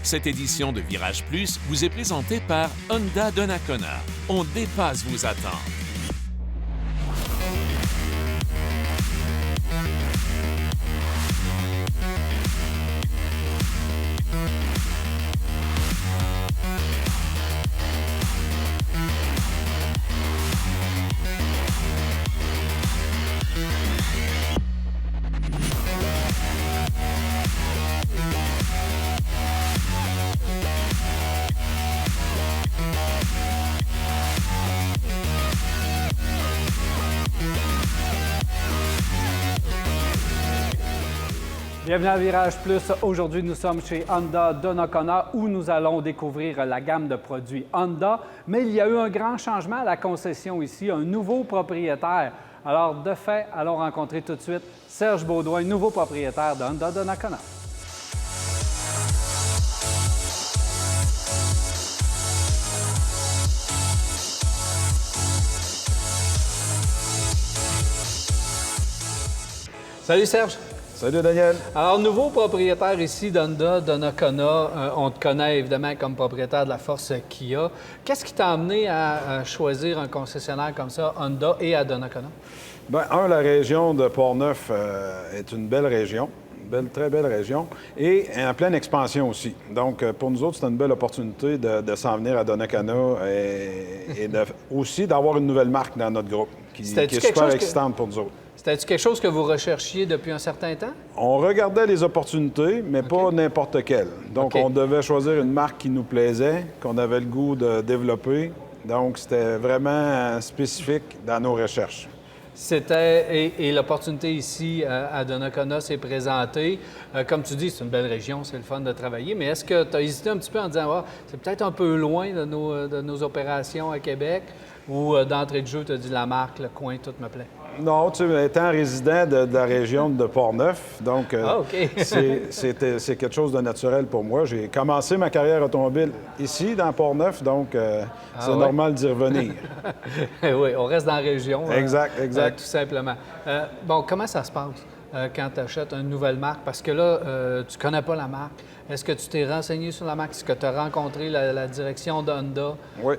Cette édition de Virage Plus vous est présentée par Honda Donnacona. On dépasse vos attentes. Bienvenue à Virage Plus. Aujourd'hui, nous sommes chez Honda Donnacona où nous allons découvrir la gamme de produits Honda. Mais il y a eu un grand changement à la concession ici, un nouveau propriétaire. Alors, de fait, allons rencontrer tout de suite Serge Baudouin, nouveau propriétaire de Honda Donnacona. Salut Serge! Salut Daniel. Alors, nouveau propriétaire ici d'Honda Donnacona. On te connaît évidemment comme propriétaire de la Force Kia. Qu'est-ce qui t'a amené à choisir un concessionnaire comme ça, Honda et à Donnacona? Bien, la région de Portneuf est une belle région, très belle région, et en pleine expansion aussi. Donc, pour nous autres, c'est une belle opportunité de s'en venir à Donnacona et aussi d'avoir une nouvelle marque dans notre groupe qui est super excitante pour nous autres. C'était-tu quelque chose que vous recherchiez depuis un certain temps? On regardait les opportunités, mais pas n'importe quelle. Donc, on devait choisir une marque qui nous plaisait, qu'on avait le goût de développer. Donc, c'était vraiment spécifique dans nos recherches. Et l'opportunité ici à Donnacona s'est présentée. Comme tu dis, c'est une belle région, c'est le fun de travailler, mais est-ce que tu as hésité un petit peu en disant c'est peut-être un peu loin de nos opérations à Québec ou d'entrée de jeu, tu as dit la marque, le coin, tout me plaît? Non, tu sais, étant résident de la région de Portneuf, donc c'est quelque chose de naturel pour moi. J'ai commencé ma carrière automobile ici, dans Portneuf, donc c'est normal d'y revenir. Oui, on reste dans la région. Exact. Tout simplement. Bon, comment ça se passe quand tu achètes une nouvelle marque? Parce que là, tu ne connais pas la marque. Est-ce que tu t'es renseigné sur la marque? Est-ce que tu as rencontré la direction de Honda? Oui.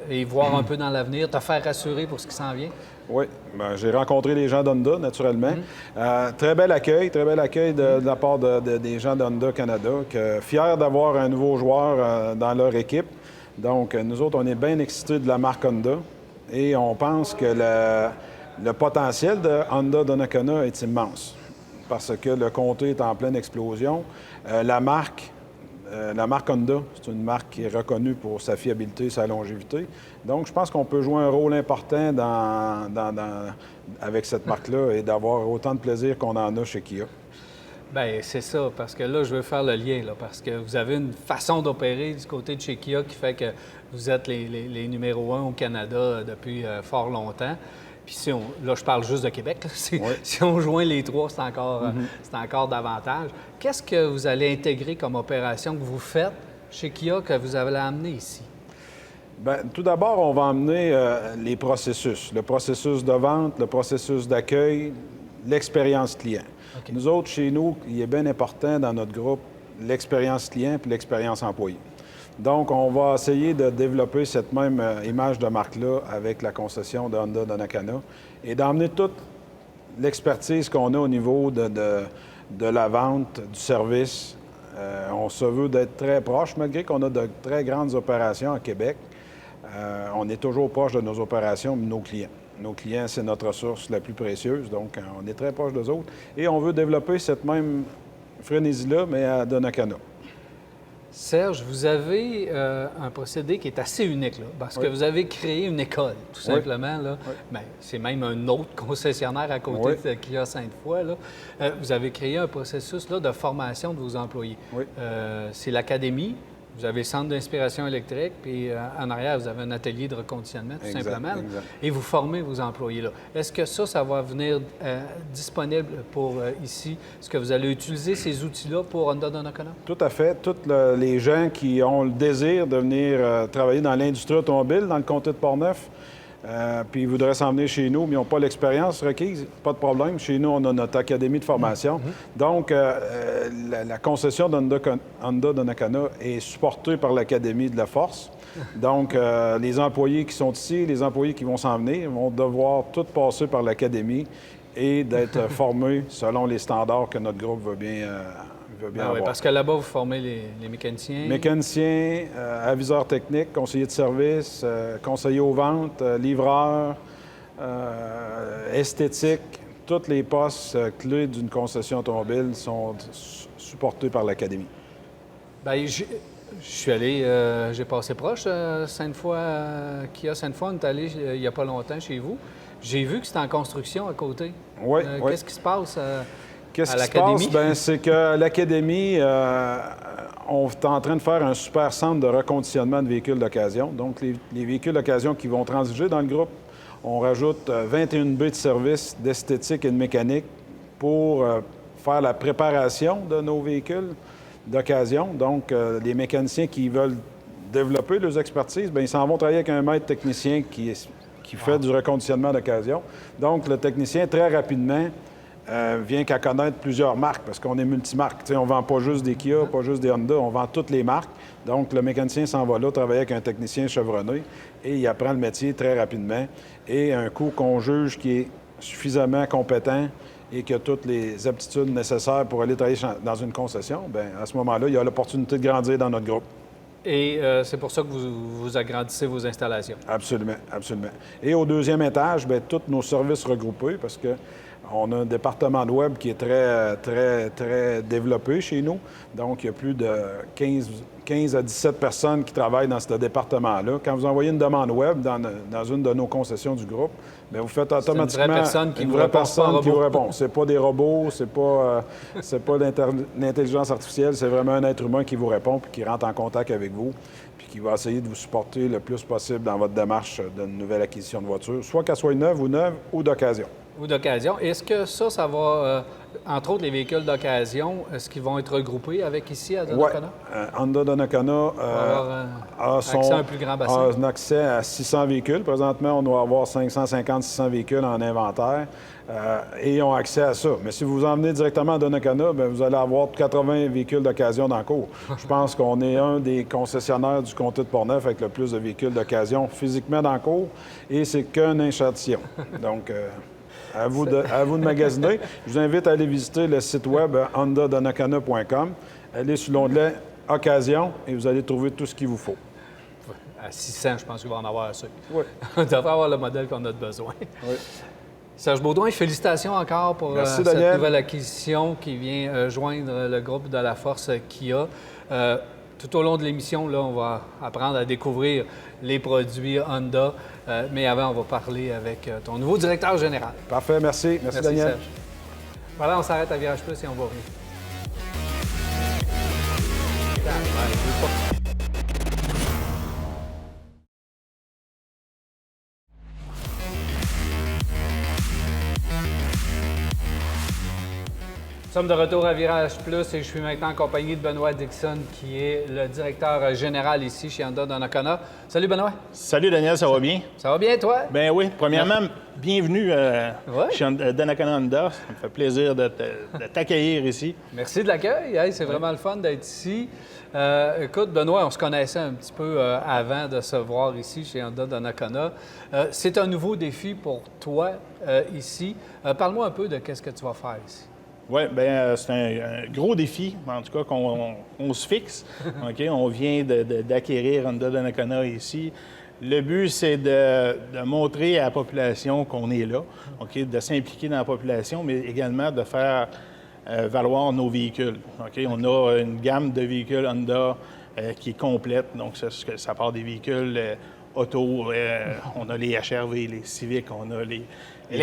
Et voir un peu dans l'avenir, te faire rassurer pour ce qui s'en vient? Oui, bien, j'ai rencontré les gens d'Honda, naturellement. Très bel accueil de la part des gens d'Honda Canada. Fiers d'avoir un nouveau joueur dans leur équipe. Donc, nous autres, on est bien excités de la marque Honda. Et on pense que le potentiel de Honda Donnacona est immense. Parce que le comté est en pleine explosion. La marque Honda, c'est une marque qui est reconnue pour sa fiabilité, sa longévité. Donc, je pense qu'on peut jouer un rôle important avec cette marque-là et d'avoir autant de plaisir qu'on en a chez Kia. Bien, c'est ça, parce que là, je veux faire le lien, parce que vous avez une façon d'opérer du côté de chez Kia qui fait que vous êtes les numéros 1 au Canada depuis fort longtemps. Puis là, je parle juste de Québec. Si on joint les trois, c'est encore davantage. Qu'est-ce que vous allez intégrer comme opération que vous faites chez Kia que vous allez amener ici? Bien, tout d'abord, on va amener les processus. Le processus de vente, le processus d'accueil, l'expérience client. Nous autres, chez nous, il est bien important dans notre groupe l'expérience client puis l'expérience employé. Donc, on va essayer de développer cette même image de marque-là avec la concession de Honda Donnacona et d'emmener toute l'expertise qu'on a au niveau de la vente, du service. On se veut d'être très proche, malgré qu'on a de très grandes opérations à Québec. On est toujours proche de nos opérations, de nos clients. Nos clients, c'est notre ressource la plus précieuse, donc on est très proche d'eux autres. Et on veut développer cette même frénésie-là, mais à Donnacona. Serge, vous avez un procédé qui est assez unique, là, parce que vous avez créé une école, tout simplement. Là. Bien, c'est même un autre concessionnaire à côté de Kia Sainte-Foy. Là. Vous avez créé un processus là, de formation de vos employés. C'est l'académie. Vous avez le centre d'inspiration électrique, puis en arrière, vous avez un atelier de reconditionnement, tout simplement. Et vous formez vos employés là. Est-ce que ça va venir disponible pour ici? Est-ce que vous allez utiliser ces outils-là pour Honda Donnacona? Tout à fait. Tous les gens qui ont le désir de venir travailler dans l'industrie automobile, dans le comté de Portneuf, puis ils voudraient s'en venir chez nous, mais ils n'ont pas l'expérience requise, pas de problème. Chez nous, on a notre académie de formation. Donc, la concession d'Honda Donnacona est supportée par l'Académie de la Force. Donc, les employés qui sont ici, les employés qui vont s'en venir, vont devoir tous passer par l'Académie et d'être formés selon les standards que notre groupe veut bien avoir. Oui, parce que là-bas, vous formez les mécaniciens. Mécaniciens, aviseurs techniques, conseillers de service, conseillers aux ventes, livreurs, esthétique. Tous les postes clés d'une concession automobile sont supportés par l'Académie. Bien, je suis allé, j'ai passé proche Sainte-Foy, Kia Sainte-Foy, on est allé il n'y a pas longtemps chez vous. J'ai vu que c'était en construction à côté. Oui, oui. Qu'est-ce qui se passe Qu'est-ce à qui se passe? Bien, c'est que l'Académie, on est en train de faire un super centre de reconditionnement de véhicules d'occasion. Donc, les véhicules d'occasion qui vont transiger dans le groupe, on rajoute 21 baies de service d'esthétique et de mécanique pour faire la préparation de nos véhicules d'occasion. Donc, les mécaniciens qui veulent développer leurs expertises, bien, ils s'en vont travailler avec un maître technicien qui fait du reconditionnement d'occasion. Donc, le technicien, très rapidement, vient qu'à connaître plusieurs marques, parce qu'on est multimarque. T'sais, on ne vend pas juste des Kia, pas juste des Honda, on vend toutes les marques. Donc, le mécanicien s'en va là, travailler avec un technicien chevronné, et il apprend le métier très rapidement. Et un coup qu'on juge qui est suffisamment compétent et qui a toutes les aptitudes nécessaires pour aller travailler dans une concession, bien, à ce moment-là, il y a l'opportunité de grandir dans notre groupe. Et c'est pour ça que vous agrandissez vos installations. Absolument, absolument. Et au deuxième étage, bien, tous nos services regroupés, parce que on a un département de web qui est très, très, très développé chez nous. Donc, il y a plus de 15 à 17 personnes qui travaillent dans ce département-là. Quand vous envoyez une demande web dans une de nos concessions du groupe, bien, vous faites automatiquement une vraie personne qui vous répond. C'est pas des robots, c'est pas l'intelligence artificielle, c'est vraiment un être humain qui vous répond puis qui rentre en contact avec vous puis qui va essayer de vous supporter le plus possible dans votre démarche d'une nouvelle acquisition de voiture, soit qu'elle soit neuve ou d'occasion. Ou d'occasion. Est-ce que ça va, entre autres les véhicules d'occasion, est-ce qu'ils vont être regroupés avec ici à Donnacona? Oui. Honda Donnacona a accès à un plus grand bassin. un accès à 600 véhicules. Présentement, on doit avoir 550-600 véhicules en inventaire et ils ont accès à ça. Mais si vous emmenez directement à Donnacona, bien, vous allez avoir 80 véhicules d'occasion dans le cours. Je pense qu'on est un des concessionnaires du comté de Portneuf avec le plus de véhicules d'occasion physiquement dans le cours et c'est qu'un échantillon. Donc, à vous de magasiner. Je vous invite à aller visiter le site web hondadonnacona.com. Allez sur l'onglet « Occasion » et vous allez trouver tout ce qu'il vous faut. À 600, je pense qu'il va en avoir assez. Oui. On devrait avoir le modèle qu'on a besoin. Oui. Serge Baudouin, félicitations encore pour Merci, cette Daniel. nouvelle acquisition qui vient joindre le groupe de la Force Kia. Tout au long de l'émission, là, on va apprendre à découvrir les produits Honda. Mais avant, on va parler avec ton nouveau directeur général. Parfait, merci. Merci, Daniel. Serge. Voilà, on s'arrête à Virage Plus et on va revenir. Nous sommes de retour à Virage Plus et je suis maintenant en compagnie de Benoît Dixon, qui est le directeur général ici chez Honda Donnacona. Salut Benoît. Salut Daniel, ça va bien? Ça va bien, toi? Ben oui. Premièrement, bienvenue chez Donnacona Honda. Ça me fait plaisir de t'accueillir ici. Merci de l'accueil. Hey, c'est vraiment le fun d'être ici. Écoute, Benoît, on se connaissait un petit peu avant de se voir ici chez Honda Donnacona. C'est un nouveau défi pour toi ici. Parle-moi un peu de qu'est-ce que tu vas faire ici. Oui, bien, c'est un gros défi, en tout cas, qu'on se fixe. OK? On vient d'acquérir Honda Donnacona ici. Le but, c'est de montrer à la population qu'on est là, OK? De s'impliquer dans la population, mais également de faire valoir nos véhicules. OK? On a une gamme de véhicules Honda qui est complète. Donc, ça part des véhicules auto. On a les HR-V, les Civic, on a les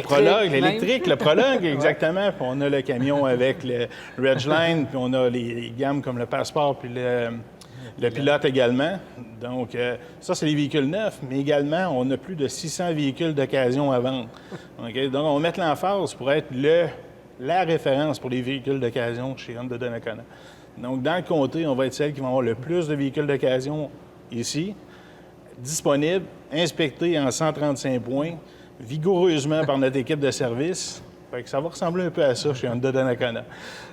Prologue, l'électrique, le Prologue, exactement. Puis on a le camion avec le Ridgeline, puis on a les gammes comme le Passport, puis le Pilote également. Donc, ça, c'est les véhicules neufs, mais également, on a plus de 600 véhicules d'occasion à vendre. Okay? Donc, on met l'emphase pour être la référence pour les véhicules d'occasion chez Honda Donnacona. Donc, dans le comté, on va être celle qui va avoir le plus de véhicules d'occasion ici. disponible, inspecté en 135 points, vigoureusement par notre équipe de service. Fait que ça va ressembler un peu à ça chez Honda Donnacona.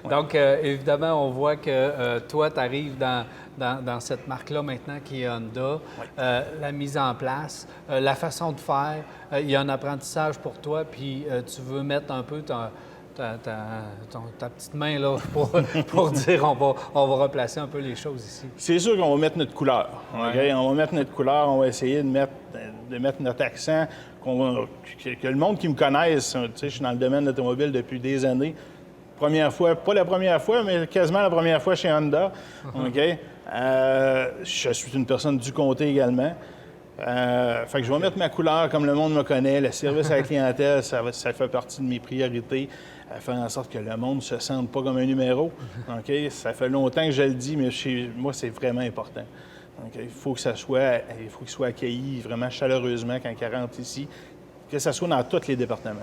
Ouais. Donc, évidemment, on voit que toi, tu arrives dans cette marque-là maintenant qui est Honda. La mise en place, la façon de faire, il y a un apprentissage pour toi, puis tu veux mettre un peu ta petite main là pour dire on va replacer un peu les choses ici. C'est sûr qu'on va mettre notre couleur. Okay? On va mettre notre couleur, on va essayer de mettre notre accent, que le monde qui me connaisse, tu sais, je suis dans le domaine de l'automobile depuis des années. Première fois, pas la première fois, mais quasiment la première fois chez Honda. OK? Je suis une personne du comté également. Fait que je vais mettre ma couleur comme le monde me connaît. Le service à la clientèle, ça fait partie de mes priorités. Faire en sorte que le monde ne se sente pas comme un numéro. OK? Ça fait longtemps que je le dis, mais chez moi, c'est vraiment important. Okay? Il faut qu'il soit accueilli vraiment chaleureusement quand il rentre ici, que ce soit dans tous les départements.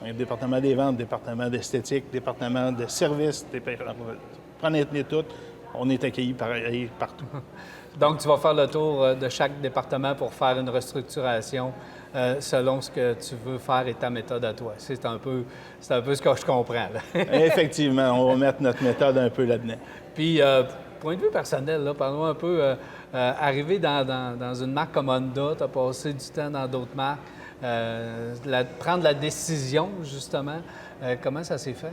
Le département des ventes, département d'esthétique, département de services, prenez-les toutes, on est accueillis pareil partout. Donc, tu vas faire le tour de chaque département pour faire une restructuration selon ce que tu veux faire et ta méthode à toi. C'est un peu ce que je comprends, là. Effectivement, on va mettre notre méthode un peu là-dedans. Puis, point de vue personnel, là, parlons un peu, arriver dans une marque comme Honda, tu as passé du temps dans d'autres marques, prendre la décision, justement, comment ça s'est fait?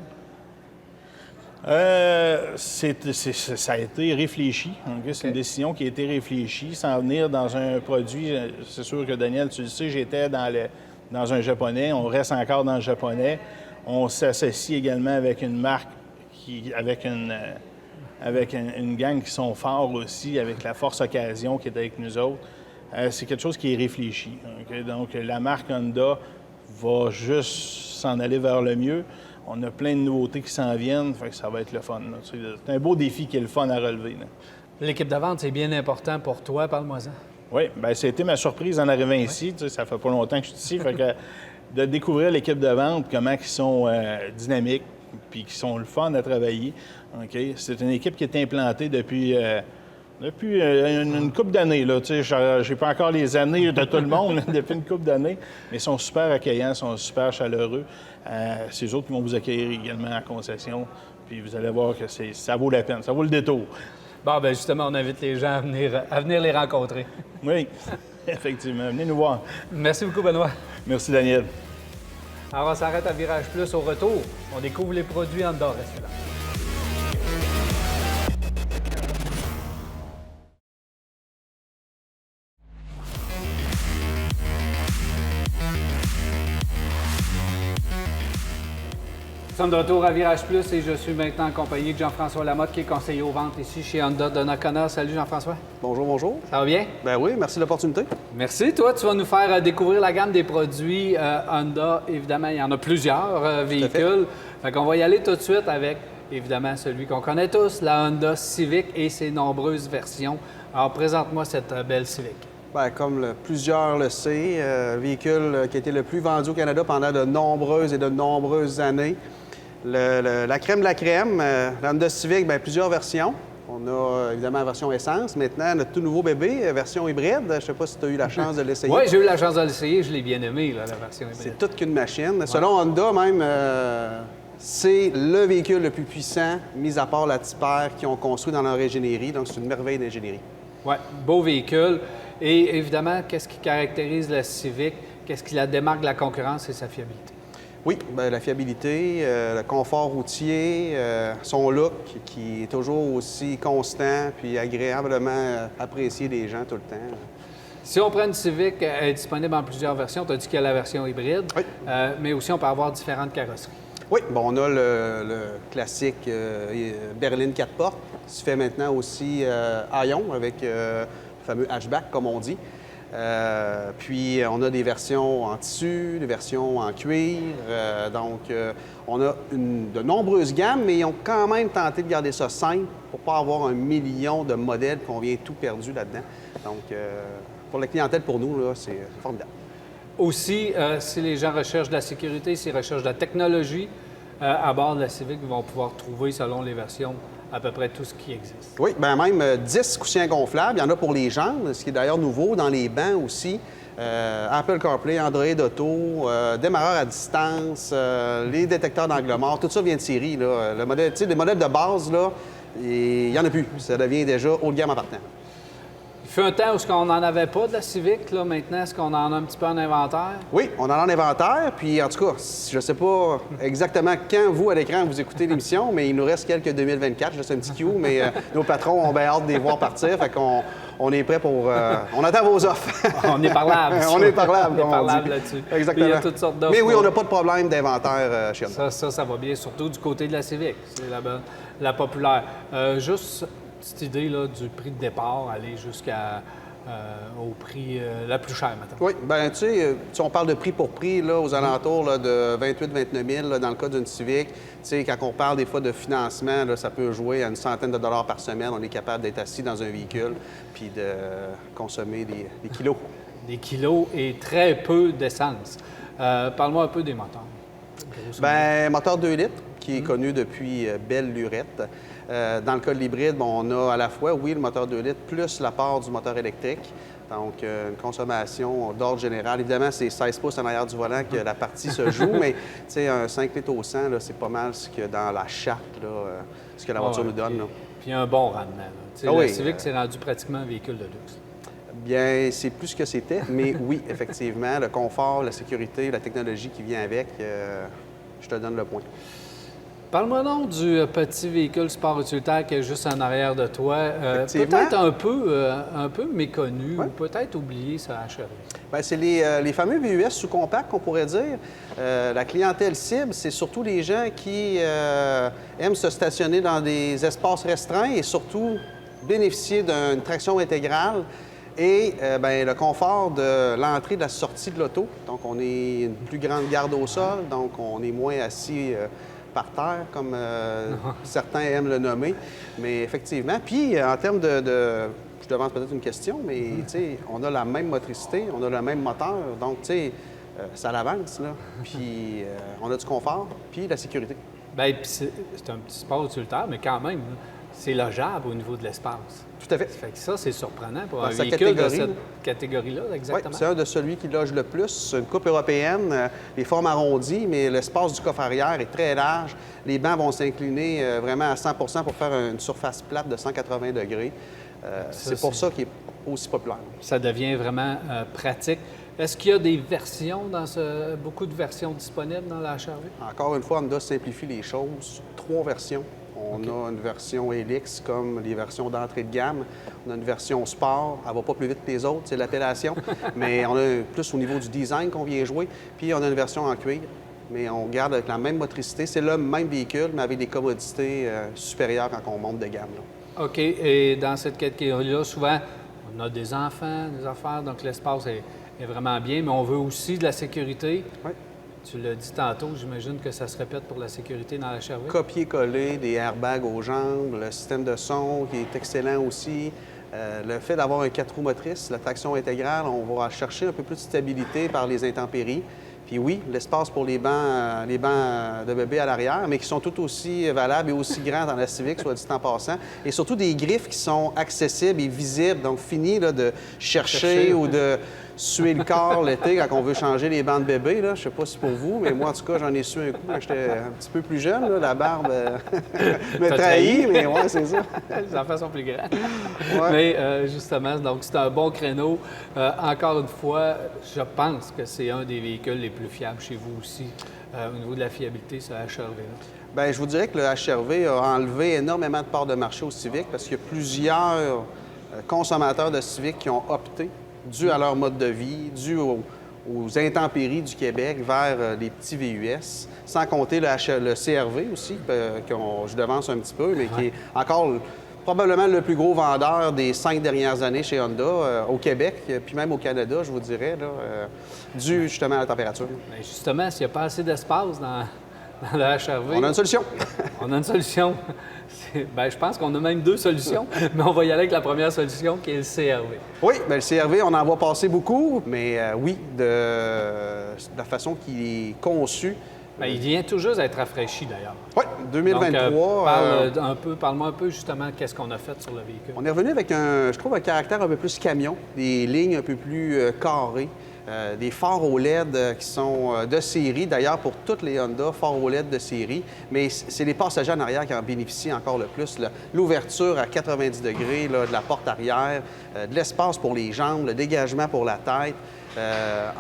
Ça a été réfléchi. Okay? C'est une décision qui a été réfléchie sans venir dans un produit. C'est sûr que, Daniel, tu le sais, j'étais dans un japonais. On reste encore dans le japonais. On s'associe également avec une marque avec une gang qui sont forts aussi, avec la Force Occasion qui est avec nous autres. C'est quelque chose qui est réfléchi. Okay? Donc, la marque Honda va juste s'en aller vers le mieux. On a plein de nouveautés qui s'en viennent, fait que ça va être le fun. C'est un beau défi qui est le fun à relever. L'équipe de vente, c'est bien important pour toi. Parle-moi-en. Oui, bien, c'était ma surprise en arrivant ici. Tu sais, ça fait pas longtemps que je suis ici. Fait que de découvrir l'équipe de vente, comment ils sont dynamiques puis qui sont le fun à travailler. Okay? C'est une équipe qui est implantée depuis une couple d'années. Là, tu sais, j'ai pas encore les années de tout le monde depuis une couple d'années, mais ils sont super accueillants, ils sont super chaleureux. C'est eux autres qui vont vous accueillir également à concession. Puis vous allez voir que ça vaut la peine, ça vaut le détour. Bon, bien justement, on invite les gens à venir les rencontrer. Oui, effectivement. Venez nous voir. Merci beaucoup, Benoît. Merci, Daniel. Alors, on s'arrête à Virage Plus. Au retour, on découvre les produits Honda. Restez là. Nous sommes de retour à Virage Plus et je suis maintenant accompagné de Jean-François Lamotte, qui est conseiller aux ventes ici chez Honda Donnacona. Salut Jean-François. Bonjour, bonjour. Ça va bien? Ben oui, merci de l'opportunité. Merci. Toi, tu vas nous faire découvrir la gamme des produits Honda. Évidemment, il y en a plusieurs véhicules. Fait qu'on va y aller tout de suite avec, évidemment, celui qu'on connaît tous, la Honda Civic et ses nombreuses versions. Alors, présente-moi cette belle Civic. Bien, comme plusieurs le savent, véhicule qui a été le plus vendu au Canada pendant de nombreuses années. La crème de la crème, la Honda Civic, bien, plusieurs versions. On a évidemment la version essence. Maintenant, notre tout nouveau bébé, version hybride. Je ne sais pas si tu as eu la chance de l'essayer. Oui, j'ai eu la chance de l'essayer. Je l'ai bien aimé, là, la version hybride. C'est toute qu'une machine. Ouais. Selon Honda, même, c'est le véhicule le plus puissant, mis à part la Tipper, qu'ils ont construit dans leur ingénierie. Donc, c'est une merveille d'ingénierie. Oui, beau véhicule. Et évidemment, qu'est-ce qui caractérise la Civic? Qu'est-ce qui la démarque de la concurrence? C'est sa fiabilité. Oui, bien, la fiabilité, le confort routier, son look qui est toujours aussi constant puis agréablement apprécié des gens tout le temps. Si on prend une Civic, elle est disponible en plusieurs versions. Tu as dit qu'il y a la version hybride, oui. Mais aussi on peut avoir différentes carrosseries. Oui, bon, on a le classique berline 4 portes, qui se fait maintenant aussi Aion avec le fameux hatchback, comme on dit. Puis, on a des versions en tissu, des versions en cuir. Donc, on a de nombreuses gammes, mais ils ont quand même tenté de garder ça simple pour ne pas avoir 1 million de modèles qu'on vient tout perdu là-dedans. Donc, pour la clientèle, pour nous, là, c'est formidable. Aussi, si les gens recherchent de la sécurité, s'ils recherchent de la technologie, à bord de la Civic, ils vont pouvoir trouver, selon les versions, à peu près tout ce qui existe. Oui, bien même 10 coussins gonflables. Il y en a pour les jambes, ce qui est d'ailleurs nouveau, dans les bancs aussi. Apple CarPlay, Android Auto, démarreur à distance, les détecteurs d'angle mort, tout ça vient de série. Là. Le modèle, les modèles de base, là, il n'y en a plus. Ça devient déjà haut de gamme en partant. Il fut un temps où on n'en avait pas de la Civic. Là, maintenant, est-ce qu'on en a un petit peu en inventaire? Oui, on en a en inventaire. Puis, en tout cas, je ne sais pas exactement quand, vous, à l'écran, vous écoutez l'émission, mais il nous reste quelques 2024. Juste un petit cue, mais nos patrons ont bien hâte de les voir partir. Fait qu'on on est prêt pour... on attend vos offres. On est parlable. On est parlable, on est parlable là-dessus. Exactement. Puis il y a toutes sortes d'offres. Mais oui, on n'a pas de problème d'inventaire chez nous. Ça va bien, surtout du côté de la Civic. C'est la populaire. Juste petite idée là, du prix de départ, aller jusqu'à... au prix la plus chère, maintenant. Oui, bien, tu sais, si on parle de prix pour prix, là, aux alentours là, de 28-29 000 là, dans le cas d'une Civic, tu sais, quand on parle des fois de financement, là, ça peut jouer à une centaine de dollars par semaine. On est capable d'être assis dans un véhicule puis de consommer des kilos. Des kilos et très peu d'essence. Parle-moi un peu des moteurs. Bien, moteur 2 litres, qui est connu depuis belle lurette. Dans le cas de l'hybride, on a à la fois, oui, le moteur 2 litres plus l'apport du moteur électrique. Donc, une consommation d'ordre général. Évidemment, c'est 16 pouces en arrière du volant que la partie se joue, mais tu sais, un 5 litres au 100, c'est pas mal ce qu'il y a dans la charte, là, ce que la voiture nous donne. Là. Puis un bon rendement. La Civic, c'est rendu pratiquement un véhicule de luxe. Bien, c'est plus ce que c'était, mais oui, effectivement, le confort, la sécurité, la technologie qui vient avec, je te donne le point. Parle-moi donc du petit véhicule sport utilitaire qui est juste en arrière de toi. Effectivement. Peut-être un peu méconnu ou peut-être oublié sur HRV. Bien, c'est les fameux VUS sous-compact qu'on pourrait dire. La clientèle cible, c'est surtout les gens qui aiment se stationner dans des espaces restreints et surtout bénéficier d'une traction intégrale et bien, le confort de l'entrée et de la sortie de l'auto. Donc, on est une plus grande garde au sol, donc on est moins assis par terre, comme certains aiment le nommer. Mais effectivement, puis en termes je devance peut-être une question, mais tu sais, on a la même motricité, on a le même moteur, donc tu sais, ça l'avance, là. Puis on a du confort, puis la sécurité. Bien, puis c'est un petit sport utilitaire, mais quand même, c'est logeable au niveau de l'espace. Tout à fait. Ça fait que ça, c'est surprenant pour Dans un sa véhicule catégorie. de cette catégorie-là, exactement. Oui, c'est un de celui qui loge le plus. Une coupe européenne, les formes arrondies, mais l'espace du coffre arrière est très large. Les bancs vont s'incliner vraiment à 100 pour faire une surface plate de 180 degrés. C'est pour ça qu'il est aussi populaire. Ça devient vraiment pratique. Est-ce qu'il y a des versions beaucoup de versions disponibles dans la HRV? Encore une fois, Honda simplifie les choses. 3 versions. On a une version Helix comme les versions d'entrée de gamme. On a une version Sport. Elle ne va pas plus vite que les autres, c'est l'appellation. Mais on a plus au niveau du design qu'on vient jouer. Puis on a une version en cuir. Mais on garde avec la même motricité. C'est le même véhicule, mais avec des commodités supérieures quand on monte de gamme. Là. OK. Et dans cette catégorie-là, souvent, on a des enfants, des affaires, donc l'espace est vraiment bien, mais on veut aussi de la sécurité. Oui. Tu l'as dit tantôt, j'imagine que ça se répète pour la sécurité dans la HRV. Copier-coller, des airbags aux jambes, le système de son qui est excellent aussi. Le fait d'avoir un 4 roues motrices, la traction intégrale, on va chercher un peu plus de stabilité par les intempéries. Puis oui, l'espace pour les bancs de bébé à l'arrière, mais qui sont tout aussi valables et aussi grands dans la Civic, soit dit en passant. Et surtout des griffes qui sont accessibles et visibles. Donc, fini là, de chercher ou de suer le corps l'été quand on veut changer les bancs de bébé. Là. Je sais pas si pour vous, mais moi, en tout cas, j'en ai sué un coup quand j'étais un petit peu plus jeune. Là. La barbe me trahit, mais ouais, c'est ça. Les enfants sont plus grands. Ouais. Mais justement, donc c'est un bon créneau. Encore une fois, je pense que c'est un des véhicules les plus fiables chez vous aussi au niveau de la fiabilité sur la HRV. Bien, je vous dirais que le HRV a enlevé énormément de parts de marché au Civic parce qu'il y a plusieurs consommateurs de Civic qui ont opté, dû à leur mode de vie, dû aux intempéries du Québec, vers les petits VUS, sans compter le CRV aussi, que je devance un petit peu, mais qui est encore probablement le plus gros vendeur des 5 dernières années chez Honda au Québec, puis même au Canada, je vous dirais, là, dû justement à la température. Bien, justement, s'il n'y a pas assez d'espace dans le HRV... On a une solution. On a une solution. Bien, je pense qu'on a même 2 solutions, mais on va y aller avec la première solution qui est le CRV. Oui, bien, le CRV, on en voit passer beaucoup, mais oui, de la façon qu'il est conçu, Bien, il vient tout juste d'être rafraîchi, d'ailleurs. Oui, 2023. Donc, parle-moi un peu, justement, qu'est-ce qu'on a fait sur le véhicule. On est revenu avec, je trouve, un caractère un peu plus camion, des lignes un peu plus carrées, des phares OLED qui sont de série, d'ailleurs, pour toutes les Honda, phares OLED de série, mais c'est les passagers en arrière qui en bénéficient encore le plus. L'ouverture à 90 degrés là, de la porte arrière, de l'espace pour les jambes, le dégagement pour la tête.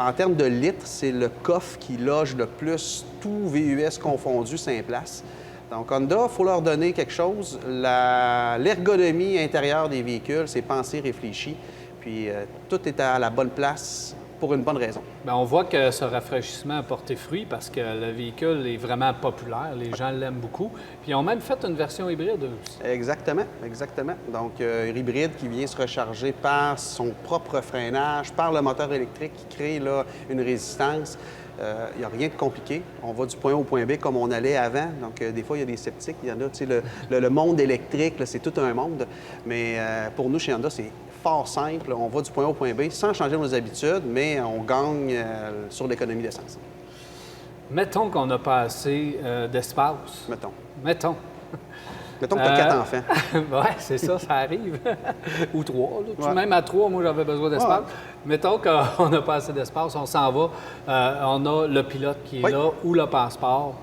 En termes de litres, c'est le coffre qui loge le plus, tout VUS confondu, 5 places. Donc, Honda, il faut leur donner quelque chose. L'ergonomie intérieure des véhicules, c'est pensé, réfléchi. Puis, tout est à la bonne place pour une bonne raison. Bien, on voit que ce rafraîchissement a porté fruit parce que le véhicule est vraiment populaire. Les gens l'aiment beaucoup. Puis, ils ont même fait une version hybride aussi. Exactement, exactement. Donc, hybride qui vient se recharger par son propre freinage, par le moteur électrique qui crée là, une résistance. Il n'y a rien de compliqué. On va du point A au point B comme on allait avant. Donc, des fois, il y a des sceptiques. Il y en a, tu sais, le monde électrique, c'est tout un monde. Mais pour nous, chez Honda, c'est fort simple. On va du point A au point B sans changer nos habitudes, mais on gagne sur l'économie d'essence. Mettons qu'on n'a pas assez d'espace. Mettons. Mettons que tu as 4 enfants. Oui, c'est ça, ça arrive. Ou 3. Là. Ouais. Même à 3, moi, j'avais besoin d'espace. Ouais. Mettons qu'on n'a pas assez d'espace, on s'en va. On a le pilote qui est là ou le passeport.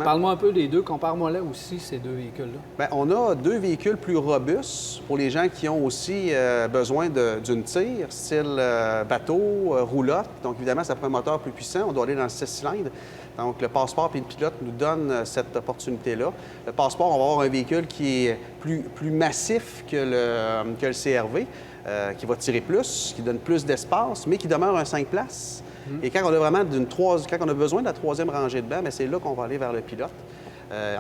Parle-moi un peu des deux. Compare-moi là aussi, ces deux véhicules-là. Bien, on a 2 véhicules plus robustes pour les gens qui ont aussi besoin d'une tire, style bateau, roulotte. Donc, évidemment, ça prend un moteur plus puissant. On doit aller dans le 6 cylindres. Donc, le passeport et le pilote nous donnent cette opportunité-là. Le passeport, on va avoir un véhicule qui est plus massif que le CR-V, qui va tirer plus, qui donne plus d'espace, mais qui demeure un 5 places. Et quand on a vraiment quand on a besoin de la 3e rangée de banc, c'est là qu'on va aller vers le pilote.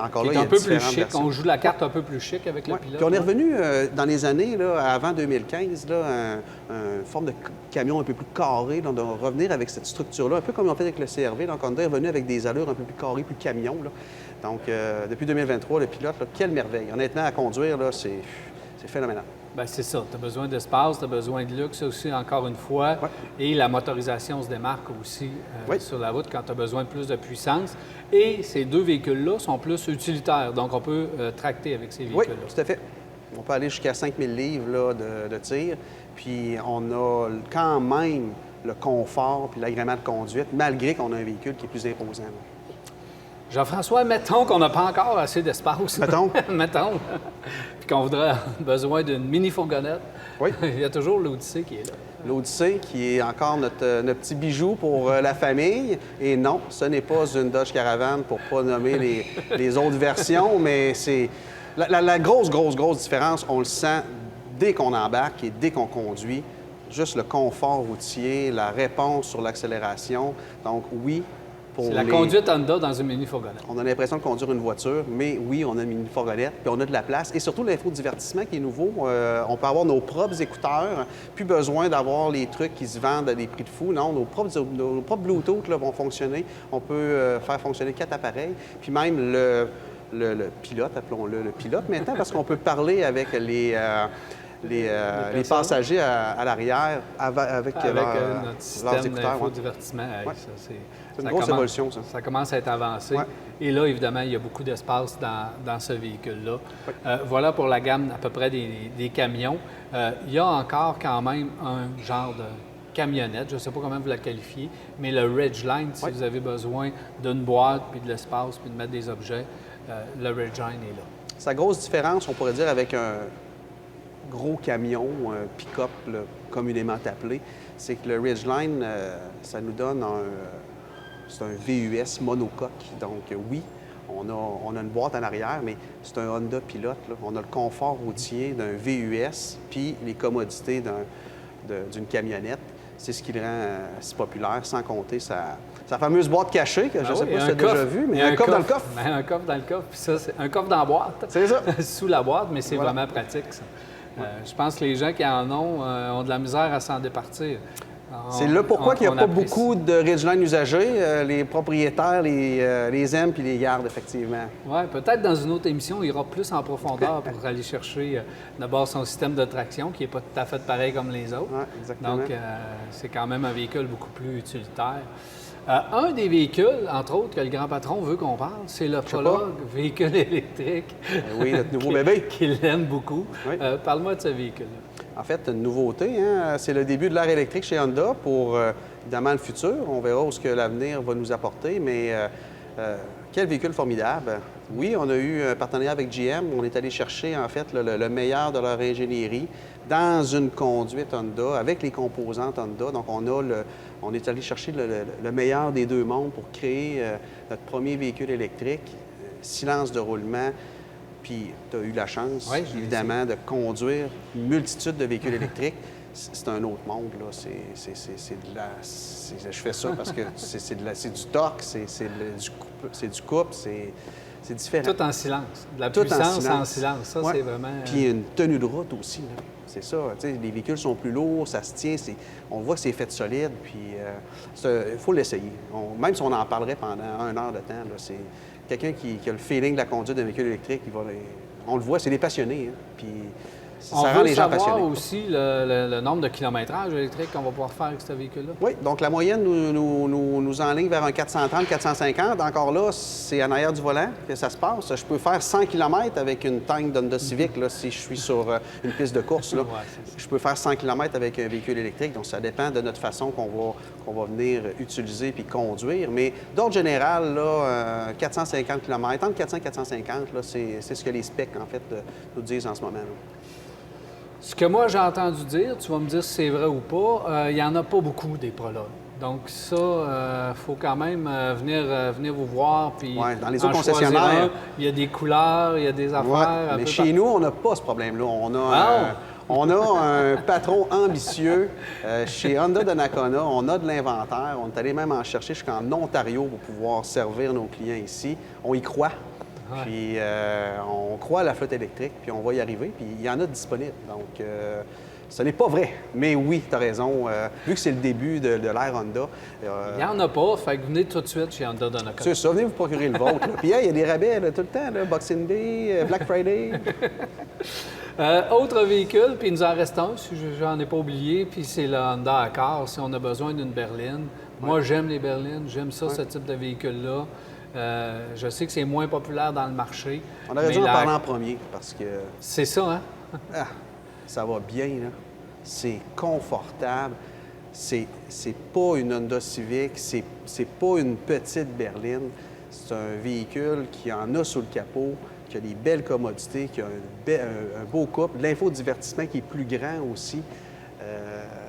Encore là, il y a un peu plus chic. Versions. On joue la carte un peu plus chic avec le pilote. Puis on est revenu dans les années, là, avant 2015, là, une forme de camion un peu plus carré. Là, on doit revenir avec cette structure-là, un peu comme on fait avec le CR-V. Donc, on est revenu avec des allures un peu plus carrées, plus camion. Là. Donc, depuis 2023, le pilote, là, quelle merveille. Honnêtement, à conduire, là, c'est phénoménal. Bien, c'est ça. Tu as besoin d'espace, tu as besoin de luxe aussi, encore une fois. Ouais. Et la motorisation se démarque aussi sur la route quand tu as besoin de plus de puissance. Et ces deux véhicules-là sont plus utilitaires. Donc, on peut tracter avec ces véhicules-là. Oui, tout à fait. On peut aller jusqu'à 5000 livres là, de tir. Puis, on a quand même le confort puis l'agrément de conduite, malgré qu'on a un véhicule qui est plus imposant. Là. Jean-François, mettons qu'on n'a pas encore assez d'espace. Mettons. Mettons. Puis qu'on voudrait besoin d'une mini-fourgonnette. Oui. Il y a toujours l'Odyssey qui est là. L'Odyssey, qui est encore notre petit bijou pour la famille. Et non, ce n'est pas une Dodge Caravan pour ne pas nommer les autres versions, mais c'est la grosse différence, on le sent dès qu'on embarque et dès qu'on conduit. Juste le confort routier, la réponse sur l'accélération. Donc oui, c'est la conduite Honda dans une mini-fourgonnette. On a l'impression de conduire une voiture, mais oui, on a une mini-fourgonnette, puis on a de la place. Et surtout, l'infodivertissement qui est nouveau. On peut avoir nos propres écouteurs, plus besoin d'avoir les trucs qui se vendent à des prix de fou. Non, nos propres Bluetooth là, vont fonctionner. On peut faire fonctionner 4 appareils. Puis même le pilote, appelons-le le pilote maintenant, parce qu'on peut parler avec les passagers à l'arrière avec notre système d'infodivertissement. Ouais. C'est une grosse évolution, ça. Ça commence à être avancé. Ouais. Et là, évidemment, il y a beaucoup d'espace dans ce véhicule-là. Oui. Voilà pour la gamme à peu près des camions. Il y a encore quand même un genre de camionnette, je ne sais pas comment vous la qualifiez, mais le Ridgeline, si vous avez besoin d'une boîte, puis de l'espace, puis de mettre des objets, le Ridgeline est là. Sa grosse différence, on pourrait dire, avec un gros camion, un pick-up là, communément appelé, c'est que le Ridgeline, ça nous donne c'est un VUS monocoque. Donc oui, on a une boîte en arrière, mais c'est un Honda pilote. Là. On a le confort routier d'un VUS, puis les commodités d'une camionnette. C'est ce qui le rend si populaire, sans compter sa fameuse boîte cachée, que je ne sais pas si tu as déjà vu, mais un coffre dans le coffre. Un coffre dans le coffre, puis ça, c'est un coffre dans la boîte. C'est ça. Sous la boîte, mais c'est vraiment pratique, ça. Je pense que les gens qui en ont de la misère à s'en départir. C'est là pourquoi il n'y a pas beaucoup de Ridgeline usagés. Les propriétaires les aiment puis les gardent, effectivement. Oui, peut-être dans une autre émission, il ira plus en profondeur pour aller chercher d'abord son système de traction, qui n'est pas tout à fait pareil comme les autres. Oui, exactement. Donc, c'est quand même un véhicule beaucoup plus utilitaire. Un des véhicules, entre autres, que le grand patron veut qu'on parle, c'est le Prologue, véhicule électrique. Oui, notre nouveau bébé. Qu'il aime beaucoup. Oui. Parle-moi de ce véhicule-là. En fait, une nouveauté, hein? C'est le début de l'ère électrique chez Honda pour, évidemment, le futur. On verra où ce que l'avenir va nous apporter, mais quel véhicule formidable. Oui, on a eu un partenariat avec GM. On est allé chercher, en fait, le meilleur de leur ingénierie dans une conduite Honda, avec les composantes Honda. Donc, on est allé chercher le meilleur des deux mondes pour créer notre premier véhicule électrique, silence de roulement. Puis, tu as eu la chance, oui, évidemment, de conduire une multitude de véhicules électriques. C'est un autre monde, là. Je fais ça parce que c'est du torque, c'est du couple, c'est différent. Tout en silence. De la Tout puissance en silence. Ça, ouais. c'est vraiment... Puis une tenue de route aussi, là. C'est ça. Tu sais, les véhicules sont plus lourds, ça se tient. On voit que c'est fait solide. Puis il faut l'essayer. Même si on en parlerait pendant 1 heure de temps, là, c'est quelqu'un qui a le feeling de la conduite d'un véhicule électrique. On le voit, c'est des passionnés. Hein. Puis ça rend les gens passionnés. On veut savoir aussi le nombre de kilométrages électriques qu'on va pouvoir faire avec ce véhicule-là. Oui, donc la moyenne nous enligne vers un 430, 450. Encore là, c'est en arrière du volant que ça se passe. Je peux faire 100 km avec une tank d'Honda Civic, là, si je suis sur une piste de course. Là. Ouais, je peux faire 100 km avec un véhicule électrique. Donc, ça dépend de notre façon qu'on va venir utiliser puis conduire. Mais d'ordre général, là, 450 km, entre 400 et 450, là, c'est ce que les specs, en fait, nous disent en ce moment. Là. Ce que moi, j'ai entendu dire, tu vas me dire si c'est vrai ou pas, il n'y en a pas beaucoup des Prologues. Donc ça, il faut quand même venir vous voir. Puis ouais, dans les autres concessionnaires, il y a des couleurs, il y a des affaires. Ouais, mais chez nous, on n'a pas ce problème-là. On a un patron ambitieux chez Honda Donnacona. On a de l'inventaire. On est allé même en chercher jusqu'en Ontario pour pouvoir servir nos clients ici. On y croit. Ouais. Puis on croit à la flotte électrique, puis on va y arriver, puis il y en a disponibles. Donc, ce n'est pas vrai. Mais oui, tu as raison. Vu que c'est le début de l'ère Honda... il n'y en a pas, fait que venez tout de suite chez Honda Donnacona. C'est ça, venez vous procurer le vôtre. Puis il y a des rabais là, tout le temps, là, Boxing Day, Black Friday. Autre véhicule, puis il nous en reste un, si j'en ai pas oublié, puis c'est le Honda Accord, si on a besoin d'une berline. Ouais. Moi, j'aime les berlines, j'aime ça, ce type de véhicule-là. Je sais que c'est moins populaire dans le marché. On aurait dû en parler en premier, parce que... C'est ça, hein? Ça va bien, là. C'est confortable. C'est pas une Honda Civic, c'est pas une petite berline. C'est un véhicule qui en a sous le capot, qui a des belles commodités, qui a un beau couple, de l'infodivertissement qui est plus grand aussi.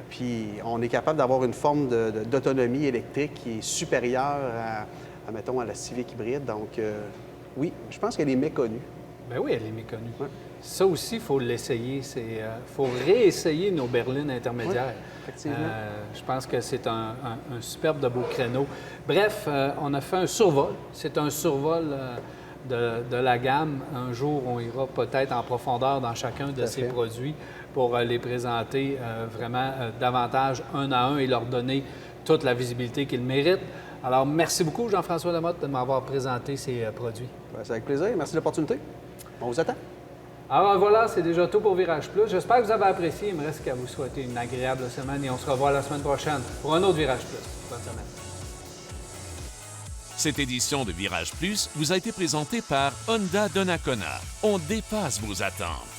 Puis on est capable d'avoir une forme d'autonomie électrique qui est supérieure mettons, à la Civic hybride. Donc, oui, je pense qu'elle est méconnue. Bien oui, elle est méconnue. Ouais. Ça aussi, il faut l'essayer. Il faut réessayer nos berlines intermédiaires. Oui, effectivement. Je pense que c'est un superbe de beau créneau. Bref, on a fait un survol. C'est un survol de la gamme. Un jour, on ira peut-être en profondeur dans chacun de ces produits pour les présenter vraiment davantage un à un et leur donner toute la visibilité qu'ils méritent. Alors, merci beaucoup, Jean-François Lamotte, de m'avoir présenté ces produits. C'est avec plaisir. Merci de l'opportunité. On vous attend. Alors voilà, c'est déjà tout pour Virage Plus. J'espère que vous avez apprécié. Il me reste qu'à vous souhaiter une agréable semaine et on se revoit la semaine prochaine pour un autre Virage Plus. Bonne semaine. Cette édition de Virage Plus vous a été présentée par Honda Donnacona. On dépasse vos attentes.